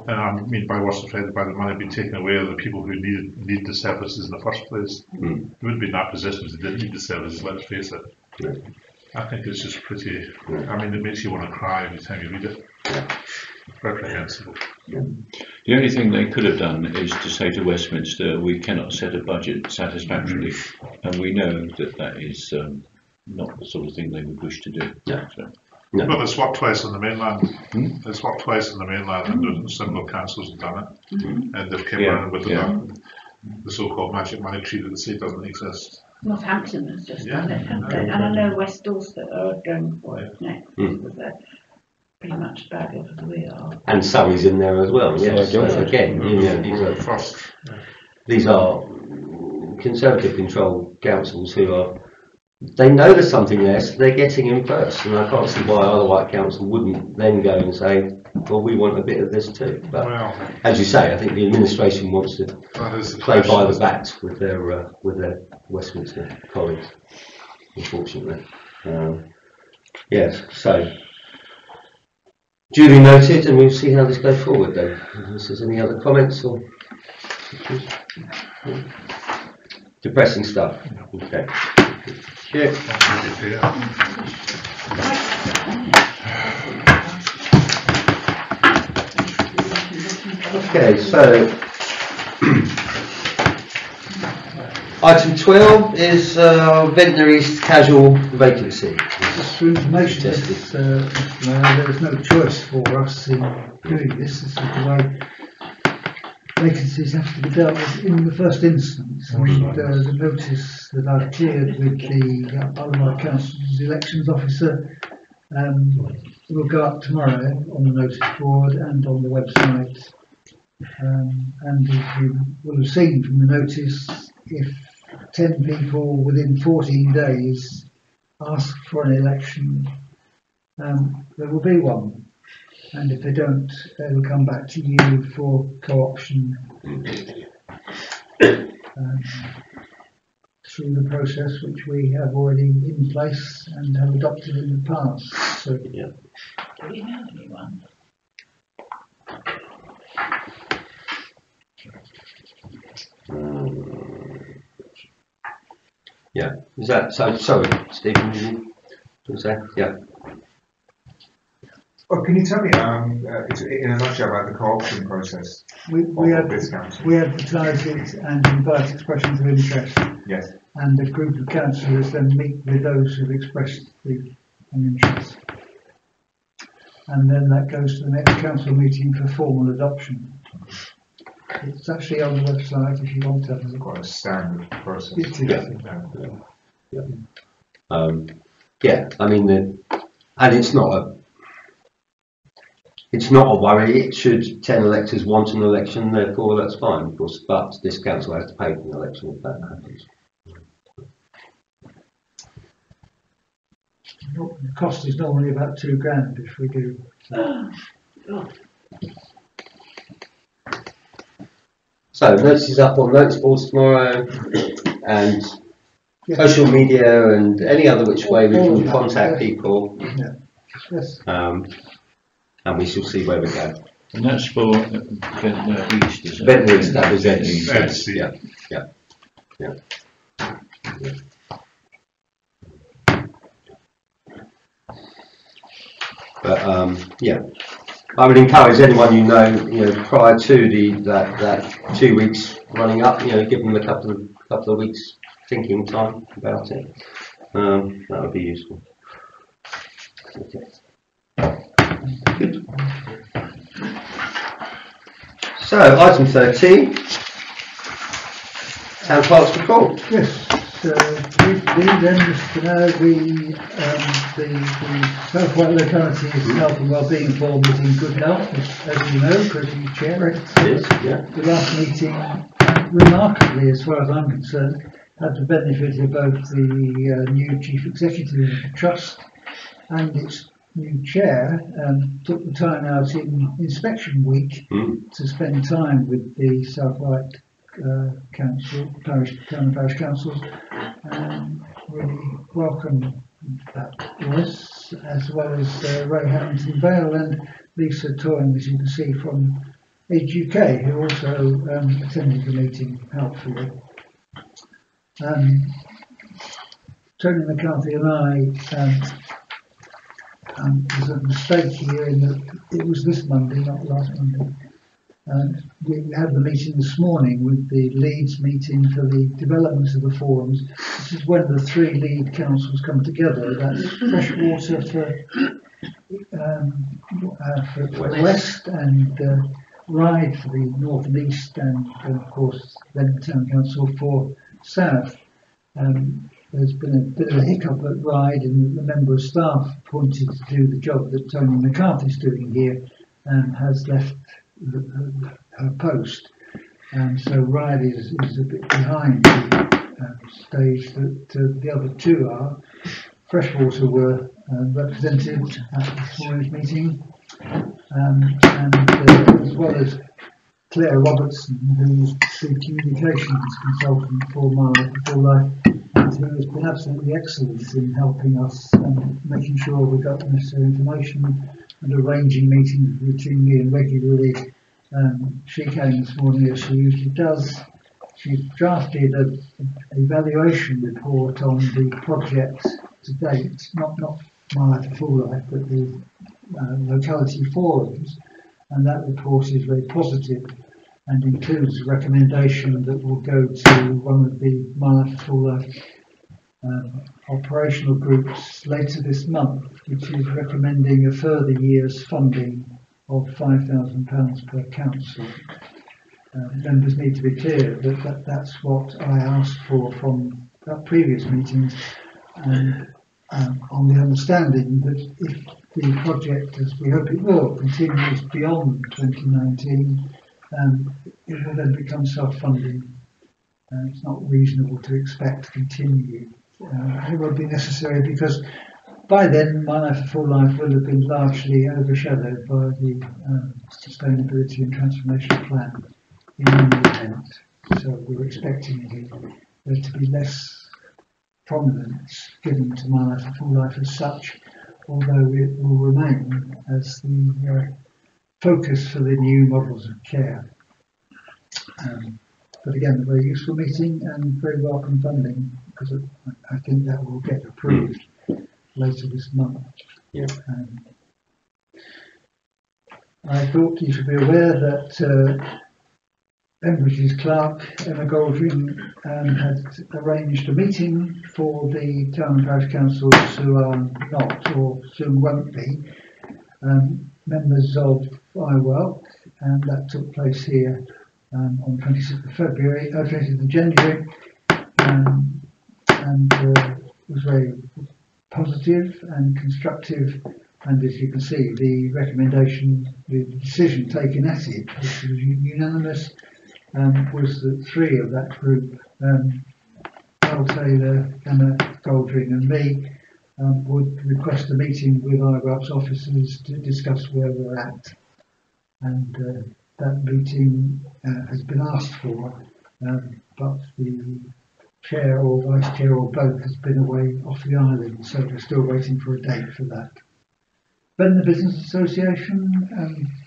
And I mean by worst affected by the money being taken away are the people who need the services in the first place. They wouldn't be in that position if they didn't need the services, let's face it. I think it's just pretty, I mean, it makes you want to cry every time you read it. Reprehensible. The only thing they could have done is to say to Westminster, we cannot set a budget satisfactorily, and we know that that is not the sort of thing they would wish to do. So. Well, it's worked twice on the mainland. It's worked twice on the mainland, and similar councils have done it, and they've come around with the so-called magic money tree that they say doesn't exist. Northampton has just done it, haven't they? And I know West Dorset are going for it next, because they're pretty much bad off as we are. And Surrey's in there as well. Yes, again, these are Conservative controlled councils who are, they know there's something there, so they're getting in first, and I can't see why either White Council wouldn't then go and say, well, we want a bit of this too. But as you say, I think the administration wants to play by the bat with their Westminster colleagues, unfortunately. Yes, so duly noted, and we'll see how this goes forward then. Unless there's any other comments or depressing stuff. Okay. Okay, so item 12 is Ventnor East casual vacancy. Just for information, there is no choice for us in doing this. This is the way vacancies have to be dealt with in the first instance. And the notice that I've cleared with the Otherwise Council's elections officer will go up tomorrow on the notice board and on the website. And as you will have seen from the notice, if 10 people within 14 days ask for an election, there will be one. And if they don't, they will come back to you for co-option through the process which we have already in place and have adopted in the past. So, do we know anyone? Is that so? Sorry, Stephen, did you say? Yeah. Well, can you tell me, in a nutshell, about the co-option process? We advertise it and invite expressions of interest. Yes. And a group of councillors then meet with those who've expressed an interest. And then that goes to the next council meeting for formal adoption. It's actually on the website if you want to. It's quite a standard process. It is. Yeah, I mean, and it's not a worry. It should 10 electors want an election, therefore that's fine, of course. But this council has to pay for an election if that happens. The cost is normally about £2,000 if we do. So notice is up on notice boards tomorrow, and social media and any other which way we can contact people. Yes. And we shall see where we go. And that's for Ventnor East, is it? Ventnor East, that was it. Yeah. But I would encourage anyone you know prior to that 2 weeks running up, give them a couple of weeks thinking time about it. That would be useful. Okay. Good. So, item 13, Town Clerk's report. Yes, so briefly then, just to know, the South White locality is Health and Wellbeing Forum is in good health, as you know, because you chair it. Yes, yeah. The last meeting, remarkably, as far as I'm concerned, had the benefit of both the new Chief Executive of the Trust and its new chair took the time out in inspection week to spend time with the South White council, town and parish councils, really welcome that was, as well as Ray Hamilton Vale and Lisa Toyne, as you can see from Age UK, who also attended the meeting helpfully. Tony McCarthy and I, there's a mistake here in that it was this Monday, not last Monday. We had the meeting this morning with the Leeds meeting for the development of the forums. This is when the three lead councils come together. That's Freshwater for the west, and Ryde for the north and east, and of course Ventnor Town Council for south. There's been a bit of a hiccup at Ryde, and the member of staff appointed to do the job that Tony McCarthy's doing here has left her post. So Ryde is a bit behind the stage that the other two are. Freshwater were represented at this morning's meeting, and as well as Claire Robertson, who's the communications consultant for My Life Before Life, and who has been absolutely excellent in helping us and making sure we got the necessary information and arranging meetings routinely and regularly. She came this morning as she usually does. She's drafted an evaluation report on the project to date, not My Life Before Life, but the locality forums, and that report is very positive and includes a recommendation that will go to one of the My Life Before Life operational groups later this month, which is recommending a further year's funding of £5,000 per council. Members need to be clear that that's what I asked for from previous meetings, and on the understanding that if the project, as we hope it will, continues beyond 2019, it will then become self-funding. It's not reasonable to expect to continue. It will be necessary because by then My Life Before Life will have been largely overshadowed by the Sustainability and Transformation Plan in any event. So we're expecting there to be less prominence given to My Life Before Life as such, although it will remain as the focus for the new models of care. But again, a very useful meeting and very welcome funding, because I think that will get approved later this month. Yeah. I thought you should be aware that Embridge's clerk, Emma Goldring, had arranged a meeting for the town and parish councils who are not or soon won't be members of IWELC, and that took place here on 26th of February, 20th of January, and was very positive and constructive. And as you can see, the recommendation, the decision taken at it, which was unanimous, was that three of that group, Al Taylor, Emma Goldring and me, would request a meeting with IWELC's officers to discuss where we're at. And that meeting has been asked for, but the chair or vice chair or both has been away off the island, so we're still waiting for a date for that. Ventnor Business Association,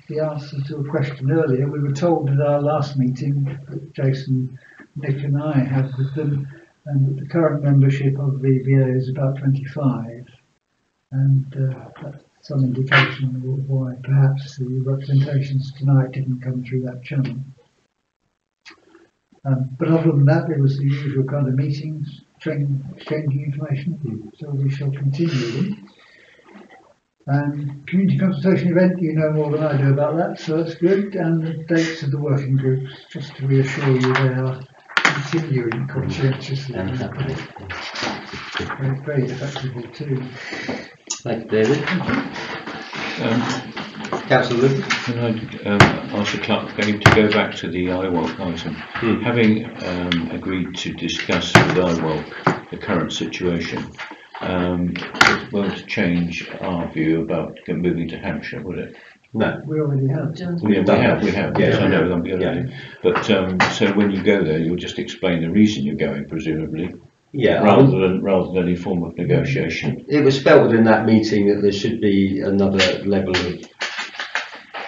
the answer to a question earlier, we were told at our last meeting that Jason, Nick and I had with them, and that the current membership of the VBA is about 25, and that's some indication of why perhaps the representations tonight didn't come through that channel. But other than that, there was the usual kind of meetings, exchanging information, so we shall continue them. Community consultation event, you know more than I do about that, so that's good. And the dates of the working groups, just to reassure you, they are continuing conscientiously. Very, very effectively too. Thank you, David. Councillor Lucas. Can I ask the clerk to go back to the IWELC item? Having agreed to discuss with IWELC the current situation, it won't change our view about moving to Hampshire, would it? No. We already have. Yeah, we have. Yes, Yeah. I know. But so when you go there, you'll just explain the reason you're going, presumably, Yeah. rather than any form of negotiation. It was felt within that meeting that there should be another level of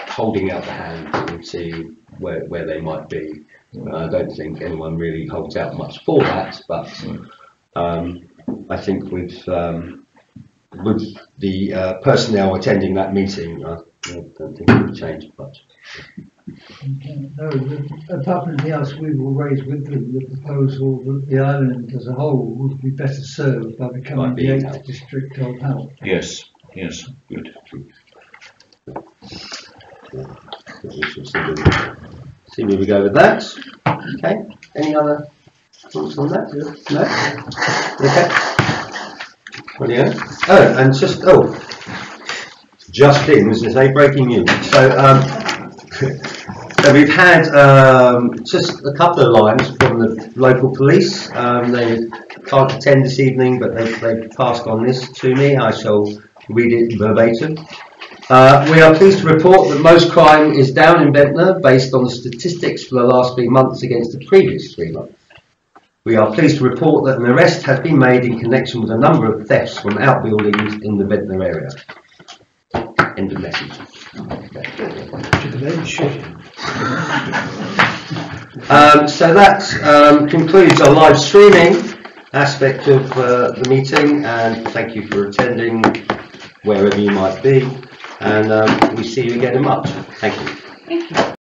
holding out the hand and see where they might be. I don't think anyone really holds out much for that, but I think with the personnel attending that meeting, I don't think it would change much. Okay. No, apart from anything else, we will raise with them the proposal that the island as a whole would be better served by becoming the 8th district of Hull. Yes, good. We shall see where we go with that. Okay. Any other thoughts on that? No? Okay. Brilliant. Oh, and just in, as I say, breaking news. So, so we've had just a couple of lines from the local police. They can't attend this evening, but they've passed on this to me. I shall read it verbatim. We are pleased to report that most crime is down in Ventnor based on the statistics for the last 3 months against the previous 3 months. We are pleased to report that an arrest has been made in connection with a number of thefts from outbuildings in the Ventnor area. End of message. So that concludes our live streaming aspect of the meeting, and thank you for attending wherever you might be, and we see you again in March. Thank you.